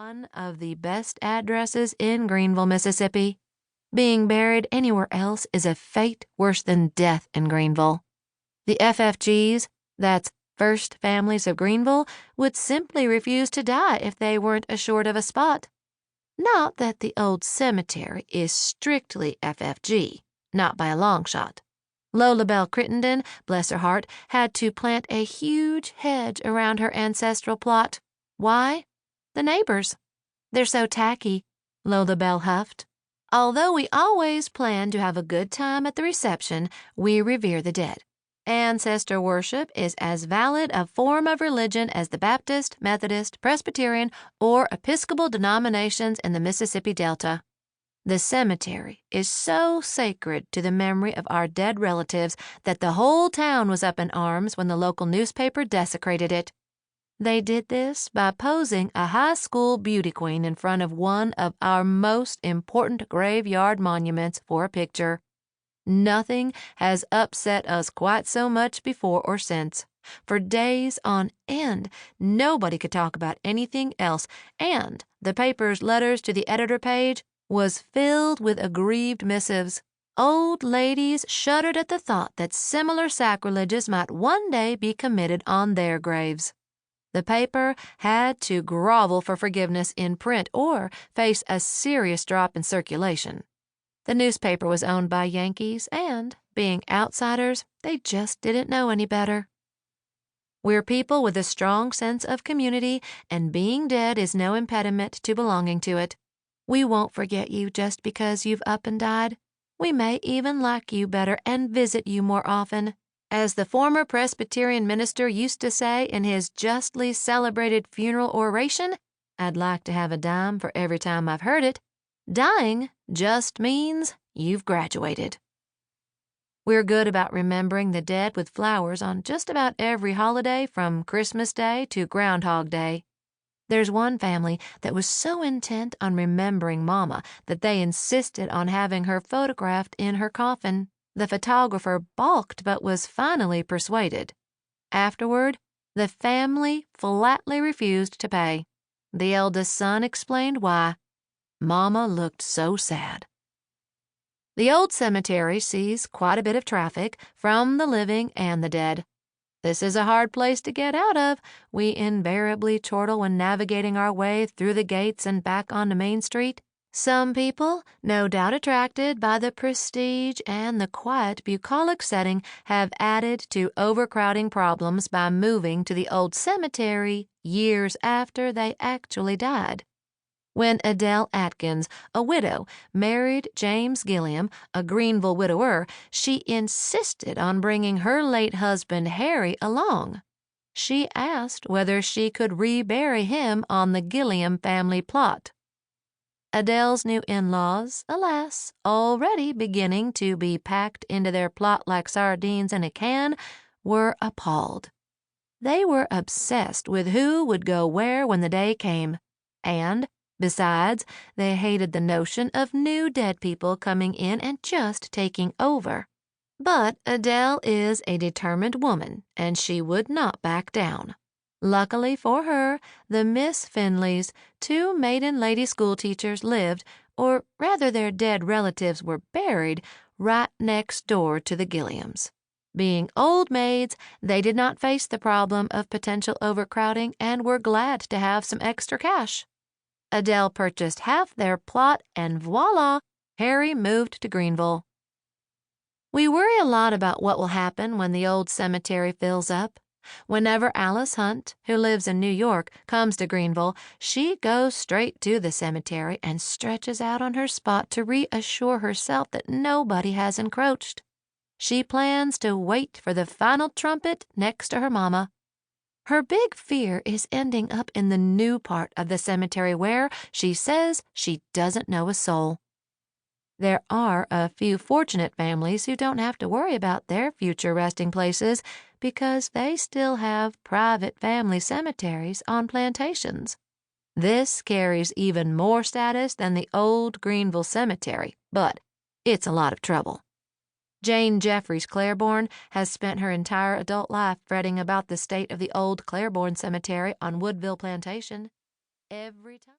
one of the best addresses in Greenville, Mississippi. Being buried anywhere else is a fate worse than death in Greenville. The FFGs, that's First Families of Greenville, would simply refuse to die if they weren't assured of a spot. Not that the old cemetery is strictly FFG, not by a long shot. Lola Bell Crittenden, bless her heart, had to plant a huge hedge around her ancestral plot. Why? The neighbors. They're so tacky, Lola Bell huffed. Although we always plan to have a good time at the reception, we revere the dead. Ancestor worship is as valid a form of religion as the Baptist, Methodist, Presbyterian, or Episcopal denominations in the Mississippi Delta. The cemetery is so sacred to the memory of our dead relatives that the whole town was up in arms when the local newspaper desecrated it. They did this by posing a high school beauty queen in front of one of our most important graveyard monuments for a picture. Nothing has upset us quite so much before or since. For days on end, nobody could talk about anything else, and the paper's letters to the editor page was filled with aggrieved missives. Old ladies shuddered at the thought that similar sacrileges might one day be committed on their graves. The paper had to grovel for forgiveness in print or face a serious drop in circulation. The newspaper was owned by Yankees, and, being outsiders, they just didn't know any better. We're people with a strong sense of community, and being dead is no impediment to belonging to it. We won't forget you just because you've up and died. We may even like you better and visit you more often. As the former Presbyterian minister used to say in his justly celebrated funeral oration, I'd like to have a dime for every time I've heard it. Dying just means you've graduated. We're good about remembering the dead with flowers on just about every holiday from Christmas Day to Groundhog Day. There's one family that was so intent on remembering Mama that they insisted on having her photographed in her coffin. The photographer balked but was finally persuaded. Afterward, the family flatly refused to pay. The eldest son explained why. Mama looked so sad. The old cemetery sees quite a bit of traffic from the living and the dead. This is a hard place to get out of. We invariably chortle when navigating our way through the gates and back onto Main Street. Some people, no doubt attracted by the prestige and the quiet, bucolic setting, have added to overcrowding problems by moving to the old cemetery years after they actually died. When Adele Atkins, a widow, married James Gilliam, a Greenville widower, she insisted on bringing her late husband Harry along. She asked whether she could rebury him on the Gilliam family plot. Adele's new in-laws, alas, already beginning to be packed into their plot like sardines in a can, were appalled. They were obsessed with who would go where when the day came, and, besides, they hated the notion of new dead people coming in and just taking over. But Adele is a determined woman, and she would not back down. Luckily for her, the Miss Finleys, two maiden lady schoolteachers, lived, or rather their dead relatives were buried, right next door to the Gilliams. Being old maids, they did not face the problem of potential overcrowding and were glad to have some extra cash. Adele purchased half their plot, and voila, Harry moved to Greenville. We worry a lot about what will happen when the old cemetery fills up. Whenever Alice Hunt, who lives in New York, comes to Greenville, she goes straight to the cemetery and stretches out on her spot to reassure herself that nobody has encroached. She plans to wait for the final trumpet next to her mama. Her big fear is ending up in the new part of the cemetery where, she says, she doesn't know a soul. There are a few fortunate families who don't have to worry about their future resting places because they still have private family cemeteries on plantations. This carries even more status than the old Greenville Cemetery, but it's a lot of trouble. Jane Jeffries Claiborne has spent her entire adult life fretting about the state of the old Claiborne Cemetery on Woodville Plantation. Every time